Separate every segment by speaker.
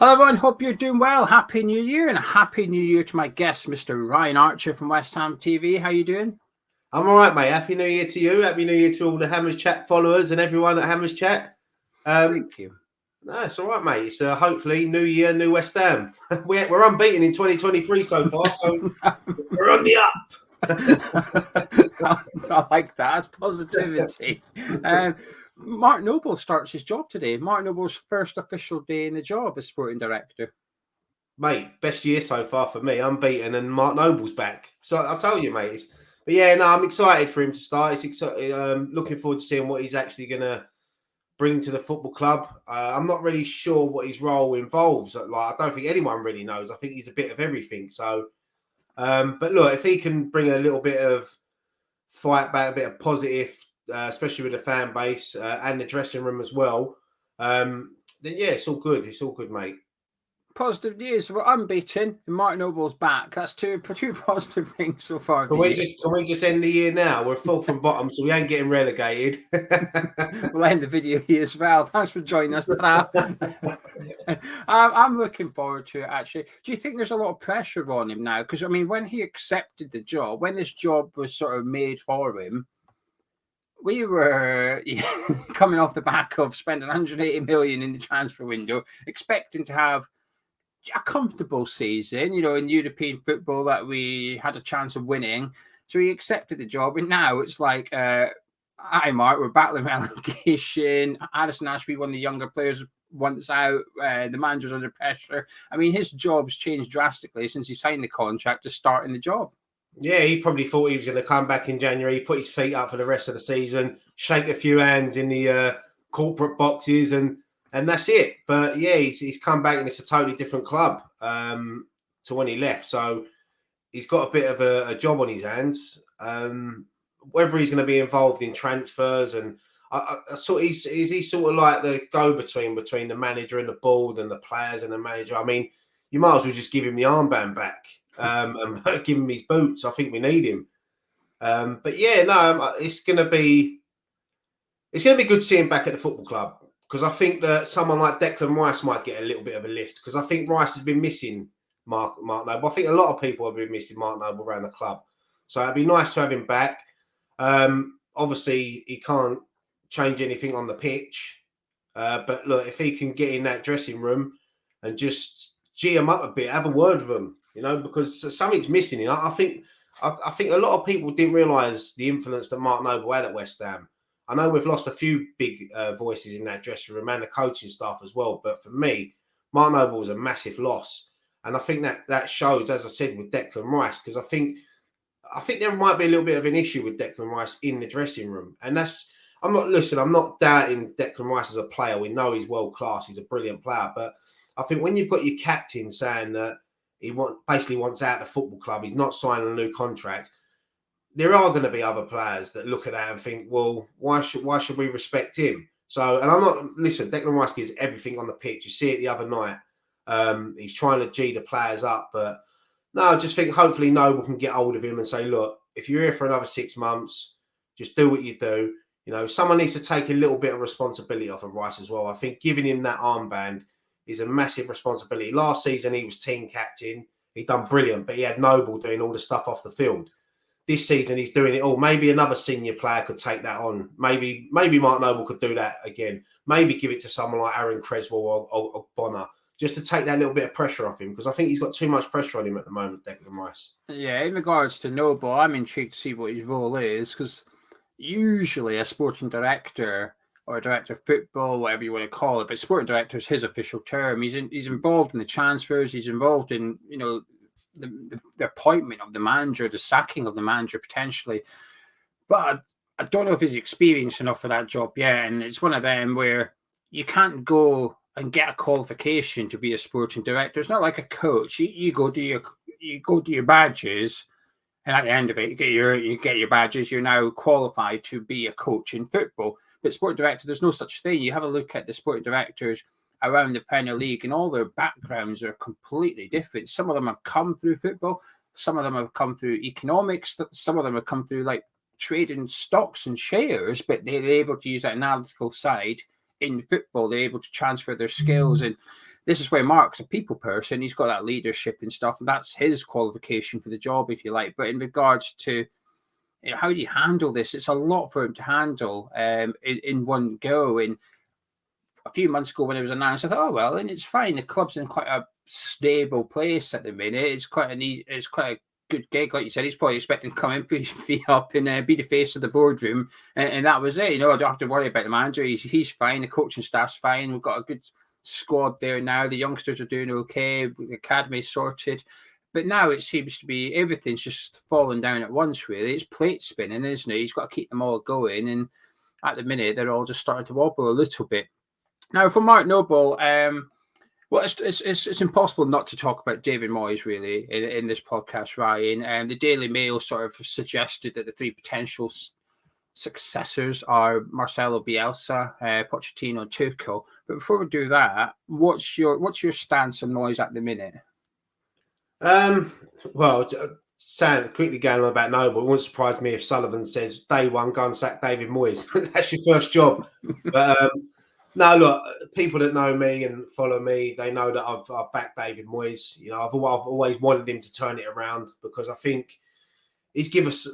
Speaker 1: Hello everyone, hope you're doing well. Happy New Year and a Happy New Year to my guest, Mr. Ryan Archer from West Ham TV. How you doing?
Speaker 2: I'm all right, mate. Happy New Year to you. Happy New Year to all the Hammers Chat followers and everyone at Hammers Chat.
Speaker 1: Thank you.
Speaker 2: No, it's all right, mate. It's hopefully New Year, New West Ham. We're unbeaten in 2023 so far, so we're on the up.
Speaker 1: I like that. That's positivity. Mark Noble starts his job today. Mark Noble's first official day in the job as sporting director.
Speaker 2: Mate, best year so far for me. Unbeaten, and Mark Noble's back. So I'll tell you, mate. But yeah, no, I'm excited for him to start. It's exciting. Looking forward to seeing what he's actually going to bring to the football club. I'm not really sure what his role involves. Like, I don't think anyone really knows. I think he's a bit of everything. So, but look, if he can bring a little bit of fight back, a bit of positive, especially with the fan base and the dressing room as well, then yeah, it's all good. It's all good, mate.
Speaker 1: Positive news. We're unbeaten and Mark Noble's back. That's two positive things so far.
Speaker 2: Can we just end the year now? We're fourth from bottom, so we ain't getting relegated.
Speaker 1: We'll end the video here as well. Thanks for joining us. I'm looking forward to it, actually. Do you think there's a lot of pressure on him now? Because, I mean, when he accepted the job, when this job was sort of made for him, we were coming off the back of spending 180 million in the transfer window, expecting to have a comfortable season, in European football that we had a chance of winning. So he accepted the job, and now it's like, hi Mark, we're battling relegation. Addison Ashby, one of the younger players, wants out. The manager's under pressure. I mean, his job's changed drastically since he signed the contract to start in the job.
Speaker 2: Yeah, he probably thought he was going to come back in January, put his feet up for the rest of the season, shake a few hands in the corporate boxes, and that's it. But yeah, he's come back and it's a totally different club to when he left. So he's got a bit of a job on his hands. Whether he's going to be involved in transfers, and I sort is he sort of like the go-between between the manager and the board and the players and the manager. I mean, you might as well just give him the armband back and give him his boots. I think we need him. But yeah, no, it's going to be good seeing him back at the football club. Because I think that someone like Declan Rice might get a little bit of a lift. Because I think Rice has been missing Mark Noble. I think a lot of people have been missing Mark Noble around the club. So it'd be nice to have him back. Obviously, he can't change anything on the pitch. But look, if he can get in that dressing room and just G him up a bit, have a word with him, because something's missing. I think a lot of people didn't realise the influence that Mark Noble had at West Ham. I know we've lost a few big voices in that dressing room and the coaching staff as well. But for me, Mark Noble was a massive loss. And I think that shows, as I said, with Declan Rice, because I think there might be a little bit of an issue with Declan Rice in the dressing room. And I'm not doubting Declan Rice as a player. We know he's world class. He's a brilliant player. But I think when you've got your captain saying that he basically wants out of the football club, he's not signing a new contract, there are going to be other players that look at that and think, well, why should we respect him? So, and Declan Rice gives everything on the pitch. You see it the other night. He's trying to G the players up. But no, I just think hopefully Noble can get hold of him and say, look, if you're here for another 6 months, just do what you do. Someone needs to take a little bit of responsibility off of Rice as well. I think giving him that armband is a massive responsibility. Last season, he was team captain. He done brilliant, but he had Noble doing all the stuff off the field. This season, he's doing it all. Maybe another senior player could take that on. Maybe Mark Noble could do that again. Maybe give it to someone like Aaron Creswell or Bonner, just to take that little bit of pressure off him, because I think he's got too much pressure on him at the moment, Declan Rice.
Speaker 1: Yeah, in regards to Noble, I'm intrigued to see what his role is, because usually a sporting director or a director of football, whatever you want to call it, but sporting director is his official term. He's involved in the transfers. He's involved in, the appointment of the manager, the sacking of the manager potentially. But I don't know if he's experienced enough for that job yet. And it's one of them where you can't go and get a qualification to be a sporting director. It's not like a coach. You go do your badges, and at the end of it, you get your badges. You're now qualified to be a coach in football. But sporting director, there's no such thing. You have a look at the sporting directors around the Premier League, and all their backgrounds are completely different. Some of them have come through football. Some of them have come through economics. Some of them have come through like trading stocks and shares, but they're able to use that analytical side in football. They're able to transfer their skills. And this is where Mark's a people person. He's got that leadership and stuff, and that's his qualification for the job, if you like. But in regards to how do you handle this? It's a lot for him to handle in one go. And a few months ago when it was announced, I thought, oh well, and it's fine. The club's in quite a stable place at the minute. It's quite a good gig, like you said. He's probably expecting to come in, put his feet up, and be the face of the boardroom, and that was it. I don't have to worry about the manager. He's fine. The coaching staff's fine. We've got a good squad there now. The youngsters are doing okay. The academy's sorted. But now it seems to be everything's just falling down at once, really. It's plate spinning, isn't it? He's got to keep them all going. And at the minute, they're all just starting to wobble a little bit. Now, for Mark Noble, well, it's impossible not to talk about David Moyes, really, in this podcast, Ryan. And the Daily Mail sort of suggested that the three potential successors are Marcelo Bielsa, Pochettino, and Tuchel. But before we do that, what's your stance on Moyes at the minute?
Speaker 2: Well, quickly going on about Noble, it wouldn't surprise me if Sullivan says day one, go and sack David Moyes. That's your first job. But no, look, people that know me and follow me, they know that I've backed David Moyes. I've always wanted him to turn it around because I think he's given us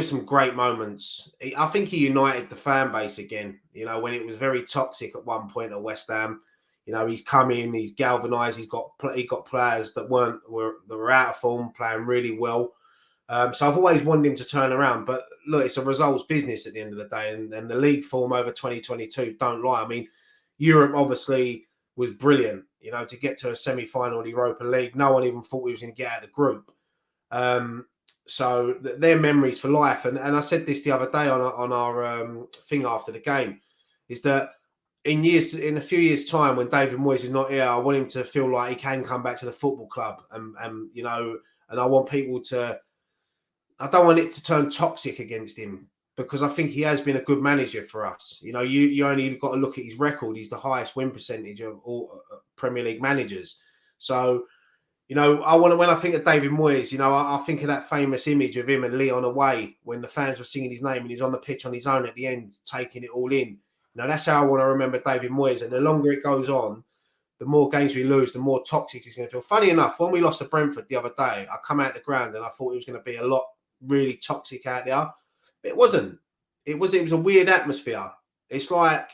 Speaker 2: some great moments. I think he united the fan base again. When it was very toxic at one point at West Ham. He's come in, he's galvanised. He got players that were out of form, playing really well. So I've always wanted him to turn around. But look, it's a results business at the end of the day, and the league form over 2022 don't lie. I mean, Europe obviously was brilliant. To get to a semi-final of the Europa League, no one even thought we was going to get out of the group. So they're memories for life. And I said this the other day on our thing after the game, is that in a few years' time, when David Moyes is not here, I want him to feel like he can come back to the football club, and I want people to. I don't want it to turn toxic against him because I think he has been a good manager for us. You only got to look at his record; he's the highest win percentage of all Premier League managers. So, when I think of David Moyes, I think of that famous image of him and Leon away when the fans were singing his name and he's on the pitch on his own at the end, taking it all in. That's how I want to remember David Moyes. And the longer it goes on, the more games we lose, the more toxic it's going to feel. Funny enough, when we lost to Brentford the other day, I come out the ground and I thought it was going to be a lot really toxic out there. But it wasn't. It was a weird atmosphere. It's like,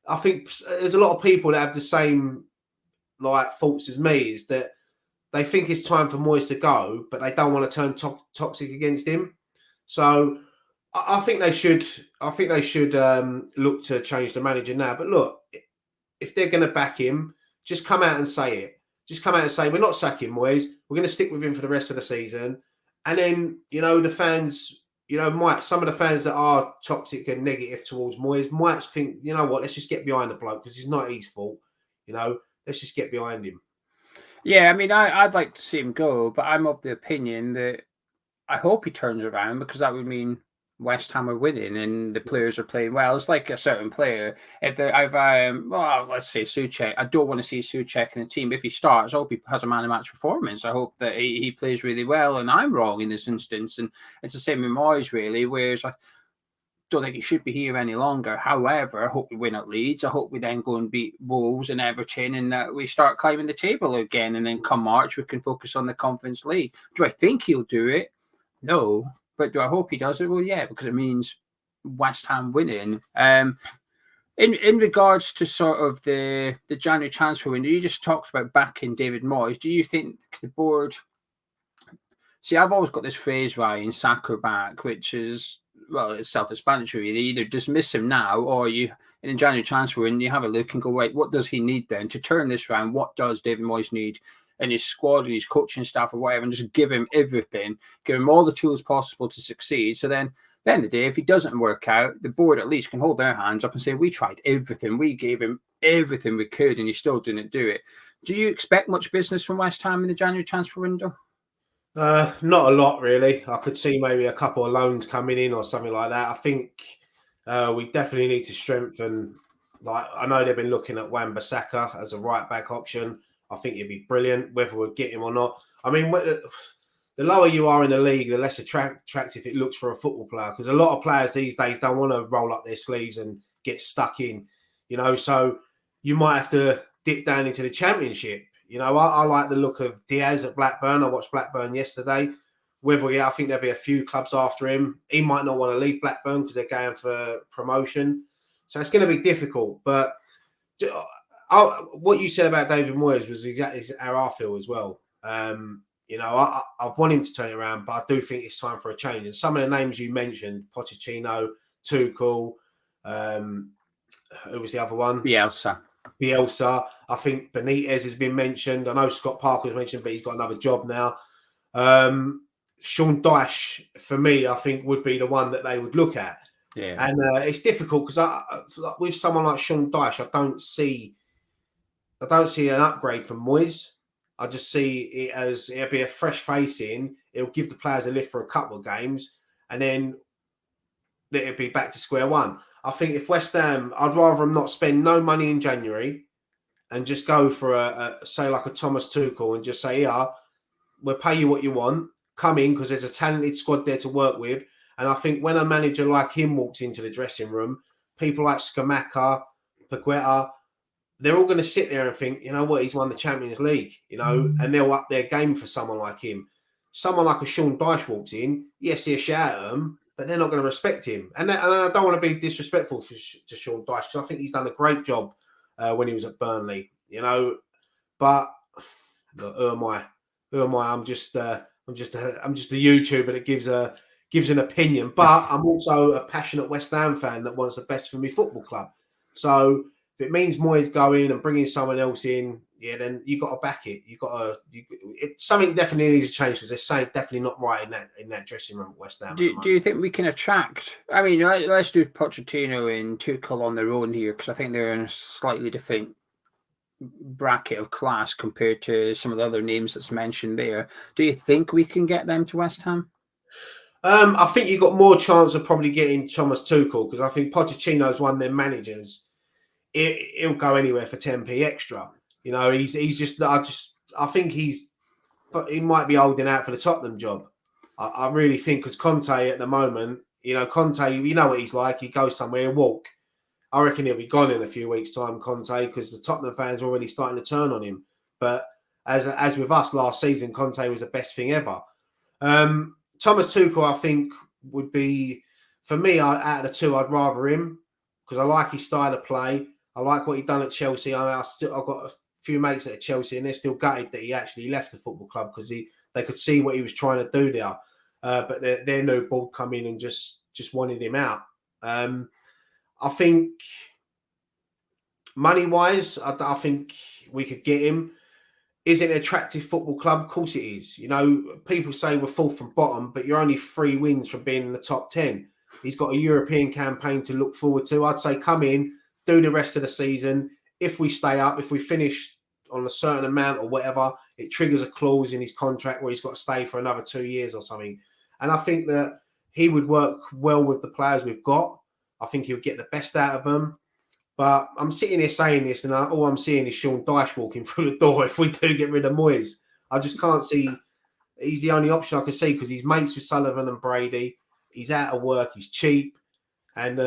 Speaker 2: I think there's a lot of people that have the same thoughts as me, is that they think it's time for Moyes to go, but they don't want to turn toxic against him. So I think they should. Look to change the manager now. But look, if they're going to back him, just come out and say it. Just come out and say we're not sacking Moyes. We're going to stick with him for the rest of the season. And then the fans, some of the fans that are toxic and negative towards Moyes might think, what? Let's just get behind the bloke because it's not his fault. Let's just get behind him.
Speaker 1: Yeah, I mean, I'd like to see him go, but I'm of the opinion that I hope he turns around because that would mean West Ham are winning and the players are playing well. It's like a certain player. Let's say Souček. I don't want to see Souček in the team. If he starts, I hope he has a man of match performance. I hope that he plays really well. And I'm wrong in this instance. And it's the same with Moyes, really. Whereas I don't think he should be here any longer. However, I hope we win at Leeds. I hope we then go and beat Wolves and Everton and that we start climbing the table again. And then come March, we can focus on the Conference League. Do I think he'll do it? No. But do I hope he does it? Well, yeah, because it means West Ham winning. In regards to sort of the January transfer window, you just talked about backing David Moyes. Do you think the board... See, I've always got this phrase, Ryan, sack or back, which is, well, it's self-explanatory. They either dismiss him now or you, in the January transfer window, you have a look and go, right, what does he need then to turn this around? What does David Moyes need in his squad and his coaching staff or whatever, and just give him everything, give him all the tools possible to succeed. So then, at the end of the day, if he doesn't work out, the board at least can hold their hands up and say, we tried everything. We gave him everything we could and he still didn't do it. Do you expect much business from West Ham in the January transfer window?
Speaker 2: Not a lot, really. I could see maybe a couple of loans coming in or something like that. I think we definitely need to strengthen. I know they've been looking at Wan-Bissaka as a right-back option. I think it'd be brilliant, whether we get him or not. I mean, the lower you are in the league, the less attractive it looks for a football player. Because a lot of players these days don't want to roll up their sleeves and get stuck in, So you might have to dip down into the Championship. You know, I like the look of Diaz at Blackburn. I watched Blackburn yesterday. I think there'll be a few clubs after him. He might not want to leave Blackburn because they're going for promotion. So it's going to be difficult. But what you said about David Moyes was exactly how I feel as well. You know, I want him to turn it around, but I do think it's time for a change. And some of the names you mentioned, Pochettino, Tuchel, who was the other one?
Speaker 1: Bielsa.
Speaker 2: I think Benitez has been mentioned. I know Scott Parker was mentioned, but he's got another job now. Sean Dyche, for me, I think would be the one that they would look at.
Speaker 1: Yeah.
Speaker 2: And it's difficult because with someone like Sean Dyche, I don't see an upgrade from Moyes. I just see it as it'll be a fresh face in. It'll give the players a lift for a couple of games, and then it'll be back to square one. I think if West Ham, I'd rather them not spend no money in January and just go for say like a Thomas Tuchel and just say, yeah, we'll pay you what you want. Come in because there's a talented squad there to work with. And I think when a manager like him walks into the dressing room, people like Scamacca, Paqueta, they're all going to sit there and think, you know what, he's won the Champions League, you know, and they'll up their game for someone like him. Someone like a Sean Dyche walks in, yes, he'll shout at them, but they're not going to respect him. And I don't want to be disrespectful to Sean Dyche because I think he's done a great job when he was at Burnley, you know. But look, who am I? I'm just a YouTuber that gives an opinion. But I'm also a passionate West Ham fan that wants the best for me football club. So if it means Moyes going and bringing someone else in, yeah, then you got to back it. Something definitely needs to change because there's something definitely not right in that dressing room at West Ham.
Speaker 1: Do you think we can attract? I mean, let's do Pochettino and Tuchel on their own here because I think they're in a slightly different bracket of class compared to some of the other names that's mentioned there. Do you think we can get them to West Ham?
Speaker 2: I think you've got more chance of probably getting Thomas Tuchel because I think Pochettino's one of their managers. He'll go anywhere for 10p extra. You know, he's just. I think he might be holding out for the Tottenham job. I really think because Conte at the moment, you know, you know what he's like. He goes somewhere and walk. I reckon he'll be gone in a few weeks' time, Conte, because the Tottenham fans are already starting to turn on him. But as with us last season, Conte was the best thing ever. Thomas Tuchel, I think, would be, for me, out of the two, I'd rather him because I like his style of play. I like what he done at Chelsea. I've got a few mates at Chelsea and they're still gutted that he actually left the football club because they could see what he was trying to do there. But their new board come in and just wanted him out. I think money-wise, I think we could get him. Is it an attractive football club? Of course it is. You know, people say we're fourth from bottom, but you're only 3 wins from being in the top 10. He's got a European campaign to look forward to. I'd say come in, do the rest of the season. If we stay up, if we finish on a certain amount or whatever, it triggers a clause in his contract where he's got to stay for another 2 years or something. And I think that he would work well with the players we've got. I think he'll get the best out of them. But I'm sitting here saying this, and all I'm seeing is Sean Dyche walking through the door if we do get rid of Moyes. I just can't see. He's the only option I can see because he's mates with Sullivan and Brady. He's out of work. He's cheap. And,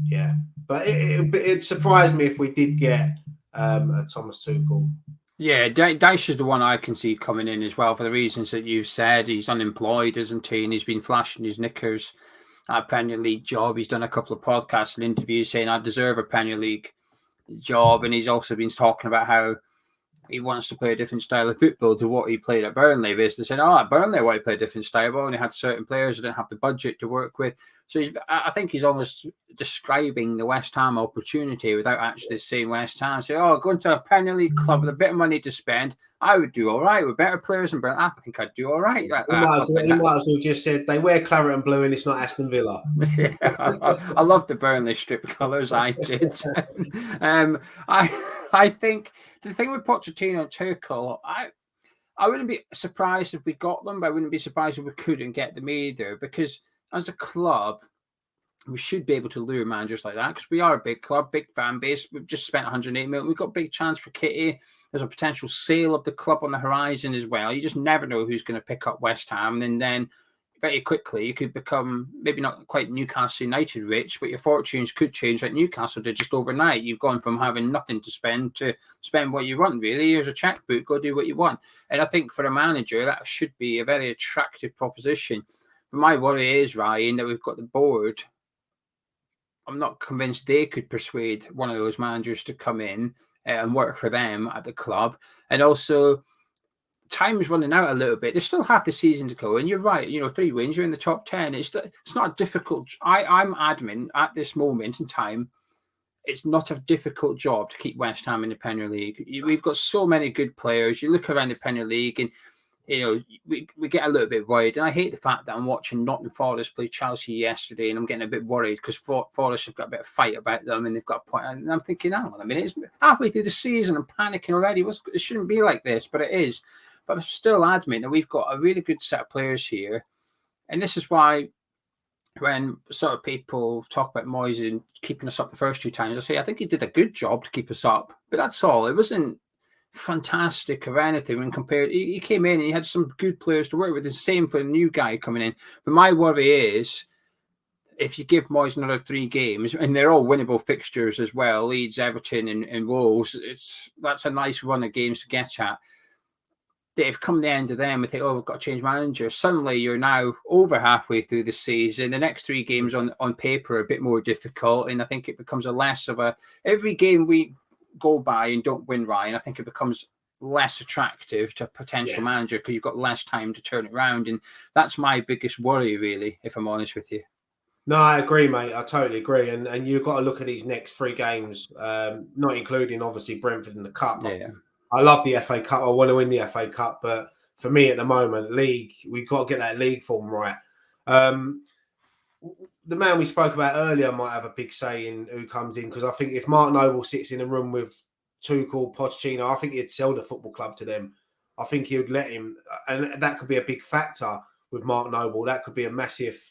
Speaker 2: yeah. But it surprised me if we did get a Thomas Tuchel.
Speaker 1: Yeah, Dyche is the one I can see coming in as well for the reasons that you've said. He's unemployed, isn't he? And he's been flashing his knickers at a Premier League job. He's done a couple of podcasts and interviews saying, I deserve a Premier League job. And he's also been talking about how he wants to play a different style of football to what he played at Burnley. Basically saying, at Burnley, why he played a different style, but only had certain players who didn't have the budget to work with. So I think he's almost describing the West Ham opportunity without actually saying West Ham. Say, going to a Premier League club with a bit of money to spend, I would do all right with better players and Burnley. I think I'd do all right. He
Speaker 2: might as well just said they wear claret and blue and it's not Aston Villa.
Speaker 1: Yeah, I love the Burnley strip colours. I did. I think the thing with Pochettino and Tuchel, I wouldn't be surprised if we got them, but I wouldn't be surprised if we couldn't get them either, because as a club, we should be able to lure managers like that because we are a big club, big fan base. We've just spent 108 million. We've got a big chance for Kitty. There's a potential sale of the club on the horizon as well. You just never know who's going to pick up West Ham. And then very quickly you could become maybe not quite Newcastle United rich, but your fortunes could change like Newcastle did just overnight. You've gone from having nothing to spend what you want, really. Here's a checkbook, go do what you want. And I think for a manager, that should be a very attractive proposition. But my worry is, Ryan, that we've got the board. I'm not convinced they could persuade one of those managers to come in and work for them at the club. And also, time's running out a little bit. There's still half the season to go, and you're right. 3 wins, you're in the top 10. It's not difficult. I'm adamant at this moment in time, it's not a difficult job to keep West Ham in the Premier League. We've got so many good players. You look around the Premier League, and we get a little bit worried. And I hate the fact that I'm watching Nottingham Forest play Chelsea yesterday, and I'm getting a bit worried because Forest have got a bit of fight about them, and they've got a point. And I'm thinking, hang on a minute, it's halfway through the season. I'm panicking already. It shouldn't be like this, but it is. But I'm still adamant that we've got a really good set of players here. And this is why when sort of people talk about Moyes and keeping us up the first 2 times, I say, I think he did a good job to keep us up. But that's all. It wasn't fantastic or anything when compared. He came in and he had some good players to work with. It's the same for a new guy coming in. But my worry is, if you give Moyes another 3 games, and they're all winnable fixtures as well, Leeds, Everton and Wolves, that's a nice run of games to get at. They've come the end of them, we think, we've got to change manager. Suddenly, you're now over halfway through the season. The next 3 games on paper are a bit more difficult, and I think it becomes every game we go by and don't win, Ryan, I think it becomes less attractive to a potential manager because you've got less time to turn it around, and that's my biggest worry, really, if I'm honest with you.
Speaker 2: No, I agree, mate. I totally agree. And you've got to look at these next 3 games, not including, obviously, Brentford in the Cup.
Speaker 1: Yeah.
Speaker 2: I love the FA Cup. I want to win the FA Cup. But for me at the moment, league, we've got to get that league form right. The man we spoke about earlier might have a big say in who comes in, because I think if Mark Noble sits in a room with Tuchel, Pochettino, I think he'd sell the football club to them. I think he would let him. And that could be a big factor with Mark Noble. That could be a massive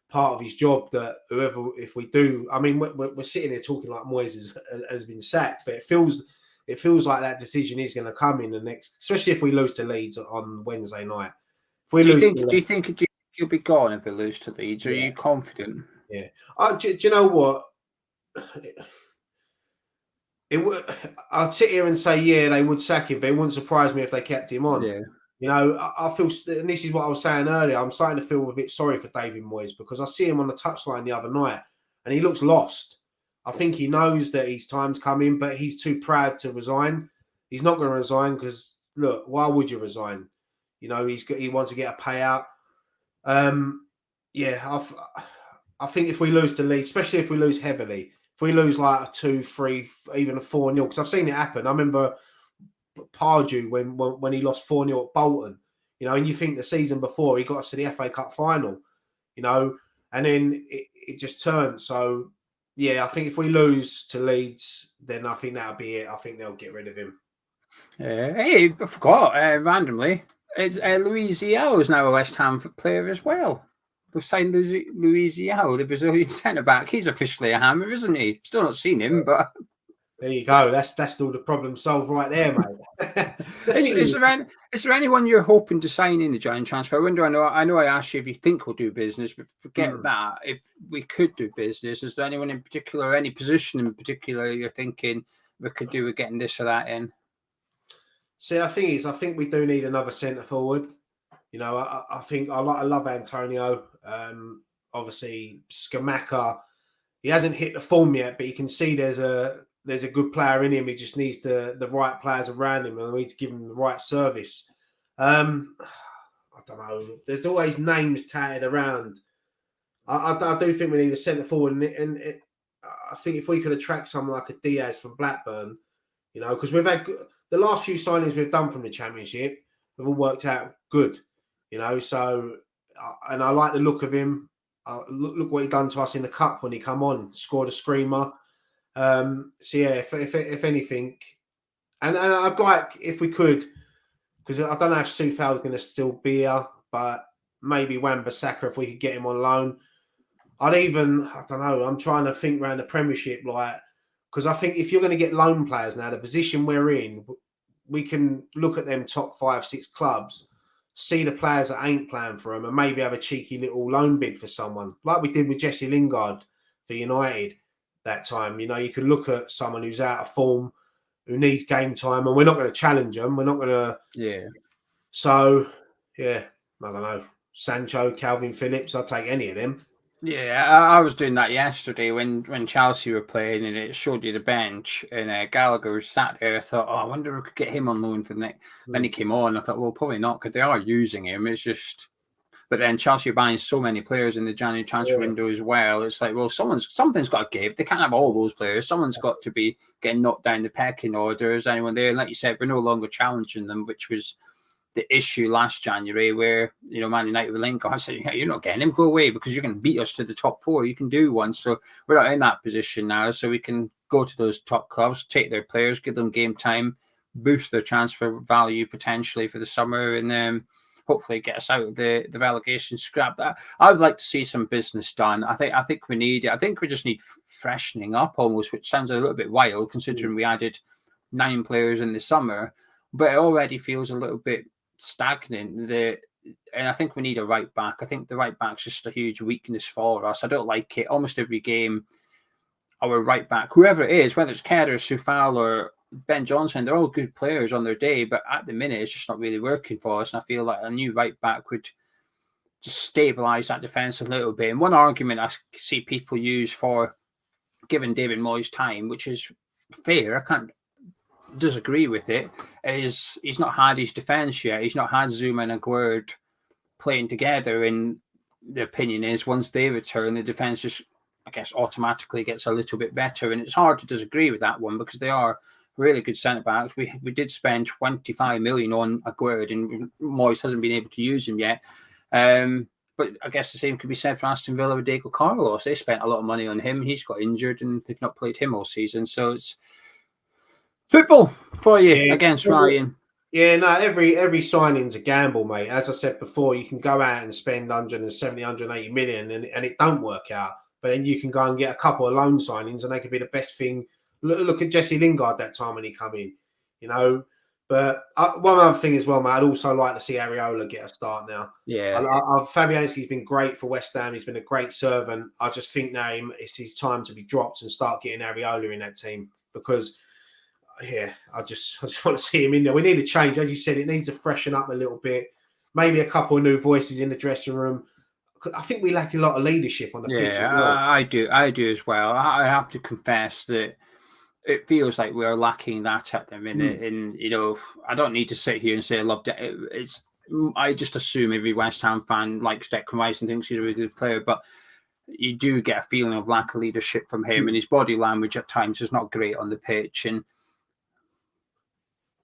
Speaker 2: part of his job that whoever, if we do, I mean, we're sitting here talking like Moyes has been sacked, but it feels like that decision is going to come in the next, especially if we lose to Leeds on Wednesday night.
Speaker 1: Do you think he'll be gone if we lose to Leeds? Are you confident?
Speaker 2: Yeah. Do you know what? I'd sit here and say, they would sack him, but it wouldn't surprise me if they kept him on.
Speaker 1: Yeah.
Speaker 2: I feel, and this is what I was saying earlier, I'm starting to feel a bit sorry for David Moyes, because I see him on the touchline the other night and he looks lost. I think he knows that his time's coming, but he's too proud to resign. He's not going to resign because, look, why would you resign? He wants to get a payout. I think if we lose to Leeds, especially if we lose heavily, if we lose like a 2-3, even a 4-0, because I've seen it happen. I remember Pardew when he lost 4-0 at Bolton, and you think the season before he got us to the FA Cup final, and then it just turned. So, I think if we lose to Leeds, then I think that'll be it. I think they'll get rid of him.
Speaker 1: Hey, I forgot randomly. Luis Diao is now a West Ham player as well. We've signed Luis Diao, the Brazilian centre-back. He's officially a Hammer, isn't he? Still not seen him, but...
Speaker 2: There you go. That's all the problem solved right there, mate.
Speaker 1: Is there anyone you're hoping to sign in the giant transfer window? I know I asked you if you think we'll do business, but forget that. If we could do business, is there anyone in particular, any position in particular you're thinking we could do with getting this or that in?
Speaker 2: See, I think we do need another centre forward. I think I love Antonio. Obviously, Skamaka, he hasn't hit the form yet, but you can see there's a good player in him. He just needs the right players around him, and we need to give him the right service. I don't know. There's always names touted around. I do think we need a centre forward, and I think if we could attract someone like a Diaz from Blackburn, because we've had the last few signings we've done from the Championship, have all worked out good, So, and I like the look of him. Look what he done to us in the Cup when he come on, scored a screamer. If anything, and I'd like, if we could, because I don't know if Soufal's going to still be here, but maybe Wan-Bissaka, if we could get him on loan. I don't know, I'm trying to think around the Premiership, because I think if you're going to get loan players now, the position we're in, we can look at them top 5-6 clubs. see the players that ain't playing for them, and maybe have a cheeky little loan bid for someone, like we did with Jesse Lingard for United that time. You know, you can look at someone who's out of form, who needs game time, and we're not going to challenge them. We're not going to.
Speaker 1: Yeah.
Speaker 2: So, yeah, I don't know. Sancho, Calvin Phillips, I'll take any of them.
Speaker 1: Yeah, I was doing that yesterday when Chelsea were playing, and it showed you the bench, and Gallagher was sat there. I thought, oh, I wonder if we could get him on loan for the next. Then he came on. I thought, well, probably not, because they are using him. It's just, but then Chelsea are buying so many players in the January transfer window as well. It's like, well, something's got to give. They can't have all those players. Someone's got to be getting knocked down the pecking order. Is anyone there? And like you said, we're no longer challenging them, which was the issue last January, where Man United were linked. I said, you're not getting him, go away, because you're going to beat us to the top four. You can do one. So we're not in that position now. So we can go to those top clubs, take their players, give them game time, boost their transfer value potentially for the summer, and hopefully get us out of the relegation scrap. That I would like to see some business done. I think we need it. I think we just need freshening up almost, which sounds a little bit wild considering we added 9 players in the summer, but it already feels a little bit stagnant. And I think we need a right back. I think the right back's just a huge weakness for us. I don't like it. Almost every game, our right back, whoever it is, whether it's Kerr, Soufal, or Ben Johnson, they're all good players on their day, but at the minute, it's just not really working for us. And I feel like a new right back would just stabilise that defence a little bit. And one argument I see people use for giving David Moyes time, which is fair, I can't disagree with it, is he's not had his defence yet. He's not had Zuma and Aguerd playing together. And the opinion is once they return, the defence just, I guess, automatically gets a little bit better. And it's hard to disagree with that one because they are really good centre-backs. We did spend 25 million on Aguerd, and Moyes hasn't been able to use him yet. But I guess the same could be said for Aston Villa with Diego Carlos. They spent a lot of money on him. He's got injured, and they've not played him all season. So it's football for you against Ryan.
Speaker 2: Yeah, no, every signing's a gamble, mate. As I said before, you can go out and spend 170, 180 million and it don't work out. But then you can go and get a couple of loan signings and they could be the best thing. Look at Jesse Lingard that time when he come in, But one other thing as well, mate, I'd also like to see Areola get a start now.
Speaker 1: Yeah.
Speaker 2: Fabianski's been great for West Ham. He's been a great servant. I just think now it's his time to be dropped and start getting Areola in that team because, I just want to see him in there. We need a change. As you said, it needs to freshen up a little bit. Maybe a couple of new voices in the dressing room. I think we lack a lot of leadership on the pitch as well.
Speaker 1: I do as well. I have to confess that it feels like we're lacking that at the minute. And, I don't need to sit here and say I love it. I just assume every West Ham fan likes Declan Rice and thinks he's a really good player, but you do get a feeling of lack of leadership from him, and his body language at times is not great on the pitch. And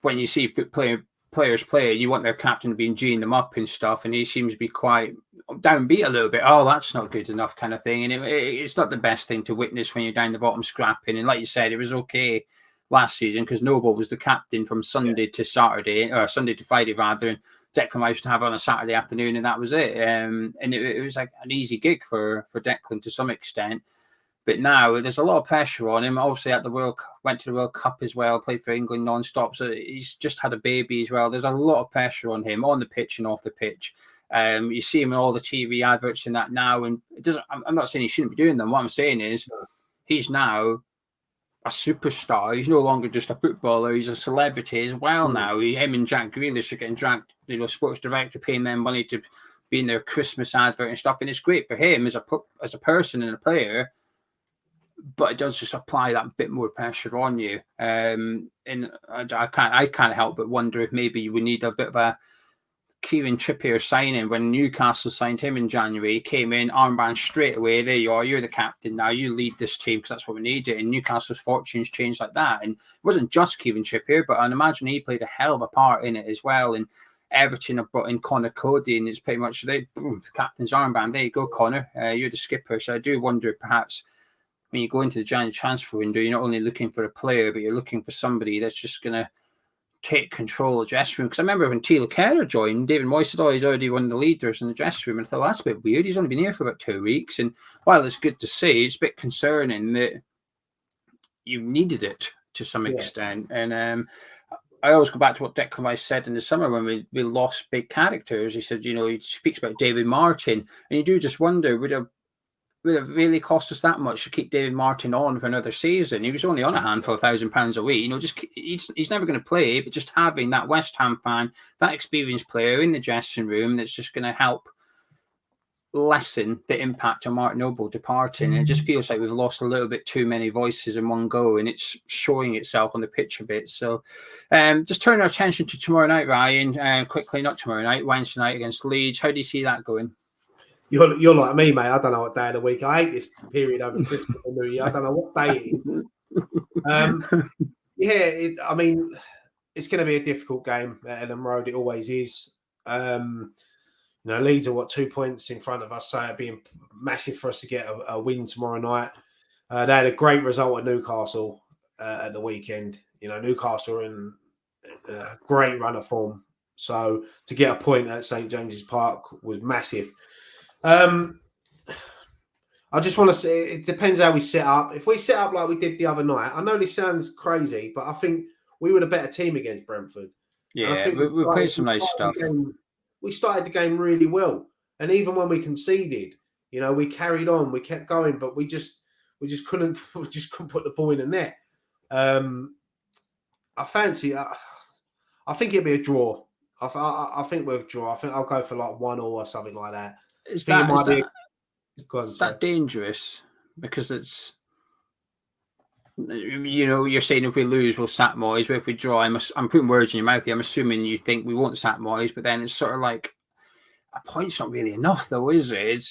Speaker 1: when you see players play, you want their captain to be geeing them up and stuff, and he seems to be quite downbeat a little bit. Oh, that's not good enough kind of thing. And it's not the best thing to witness when you're down the bottom scrapping. And like you said, it was okay last season because Noble was the captain from Sunday to Saturday, or Sunday to Friday rather, and Declan Rice to have on a Saturday afternoon, and that was it. And it was like an easy gig for Declan to some extent. But now there's a lot of pressure on him. Obviously, went to the World Cup as well, played for England non-stop. So he's just had a baby as well. There's a lot of pressure on him on the pitch and off the pitch. You see him in all the TV adverts and that now. And I'm not saying he shouldn't be doing them. What I'm saying is he's now a superstar. He's no longer just a footballer. He's a celebrity as well now. Him and Jack Grealish are getting dragged, sports director paying them money to be in their Christmas advert and stuff. And it's great for him as a person and a player. But it does just apply that bit more pressure on you. And I can't help but wonder if maybe we need a bit of a Kieran Trippier signing. When Newcastle signed him in January, he came in, armband straight away. There you are, you're the captain now. You lead this team because that's what we needed. And Newcastle's fortunes changed like that. And it wasn't just Kieran Trippier, but I'd imagine he played a hell of a part in it as well. And Everton have brought in Connor Cody, and it's pretty much the captain's armband. There you go, Connor. You're the skipper. So I do wonder perhaps when you go into the January transfer window, you're not only looking for a player, but you're looking for somebody that's just going to take control of the dressing room. Because I remember when Thilo Kehrer joined, David Moyes said, he's already one of the leaders in the dressing room. And I thought, well, that's a bit weird. He's only been here for about 2 weeks. And while it's good to see, it's a bit concerning that you needed it to some extent. And I always go back to what Dick Moyes said in the summer when we lost big characters. He said, he speaks about David Martin, and you do just wonder, would it really cost us that much to keep David Martin on for another season? He was only on a handful of £1,000 a week. He's never going to play, but just having that West Ham fan, that experienced player in the dressing room, that's just going to help lessen the impact of Martin Noble departing. And it just feels like we've lost a little bit too many voices in one go, and it's showing itself on the pitch a bit. So just turn our attention to tomorrow night, Ryan, quickly. Not tomorrow night, Wednesday night against Leeds. How do you see that going?
Speaker 2: You're like me, mate. I don't know what day of the week. I hate this period over Christmas and New Year. I don't know what day it is. I mean, it's going to be a difficult game at Ellen Road. It always is. Leeds are 2 points in front of us, so it'd be massive for us to get a win tomorrow night. They had a great result at Newcastle at the weekend. Newcastle are in a great run of form, so to get a point at St James's Park was massive. I just want to say it depends how we set up. If we set up like we did the other night, I know this sounds crazy, but I think we were the better team against Brentford.
Speaker 1: Yeah, I think we played some nice stuff.
Speaker 2: We started the game really well, and even when we conceded, we carried on, we kept going, but we just couldn't put the ball in the net. I think it'd be a draw. I think we'll draw. I think I'll go for like 1-1 or something like that.
Speaker 1: Is that dangerous? Because it's, you're saying if we lose, we'll sack Moyes. But if we draw, I'm putting words in your mouth here. I'm assuming you think we won't sack Moyes, but then it's sort of like a point's not really enough, though, is it?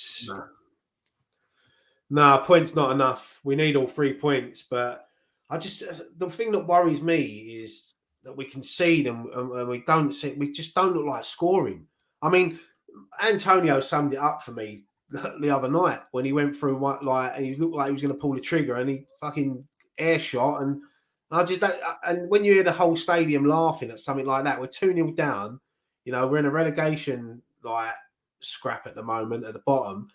Speaker 2: No, a point's not enough. We need all 3 points. But the thing that worries me is that we concede and we just don't look like scoring. I mean, Antonio summed it up for me the other night when he went through and he looked like he was going to pull the trigger and he fucking air shot, and and when you hear the whole stadium laughing at something like that, we're 2-0 down. We're in a relegation scrap at the moment at the bottom,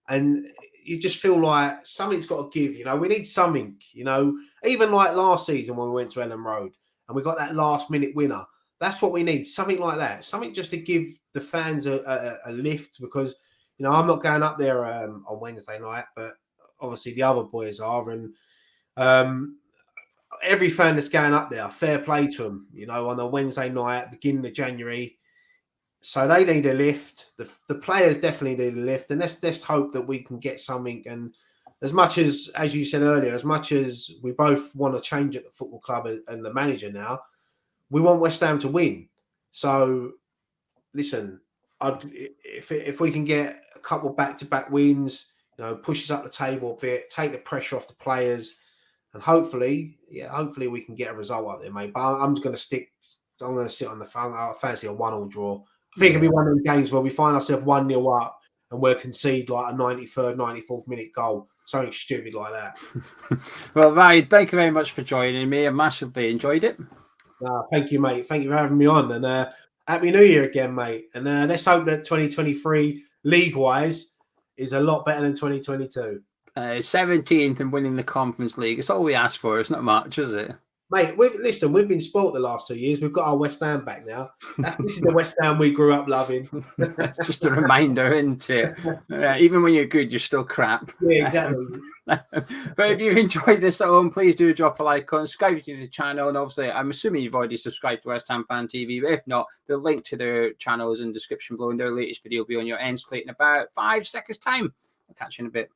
Speaker 2: and you just feel like something's got to give. We need something. Even like last season when we went to Ellen Road and we got that last minute winner. That's what we need. Something like that. Something just to give the fans a lift, because I'm not going up there on Wednesday night, but obviously the other boys are, and every fan that's going up there, fair play to them, on a Wednesday night, beginning of January. So they need a lift. The players definitely need a lift, and let's hope that we can get something. And as much as you said earlier, as much as we both want to change at the football club and the manager now, we want West Ham to win. So listen, if we can get a couple back-to-back wins, push us up the table a bit, take the pressure off the players, and hopefully we can get a result out there, mate. But I'm just going to sit on the front. I fancy a 1-1 draw. I think it'll be one of the games where we find ourselves 1-0 up and we'll concede like a 93rd, 94th minute goal. Something stupid like that.
Speaker 1: Well, Ryan, thank you very much for joining me. I massively enjoyed it.
Speaker 2: Thank you, mate. Thank you for having me on. And Happy New Year again, mate. And let's hope that 2023, league-wise, is a lot better than 2022.
Speaker 1: 17th and winning the Conference League. It's all we ask for. It's not much, is it?
Speaker 2: Mate, we've been spoilt the last 2 years. We've got our West Ham back now. This is the West Ham we grew up loving.
Speaker 1: Just a reminder, isn't it? Even when you're good, you're still crap.
Speaker 2: Yeah, exactly.
Speaker 1: But if you enjoyed this at home, please do drop a like on, subscribe to the channel, and obviously, I'm assuming you've already subscribed to West Ham Fan TV, but if not, the link to their channels in the description below, and their latest video will be on your end slate in about 5 seconds' time. I'll catch you in a bit.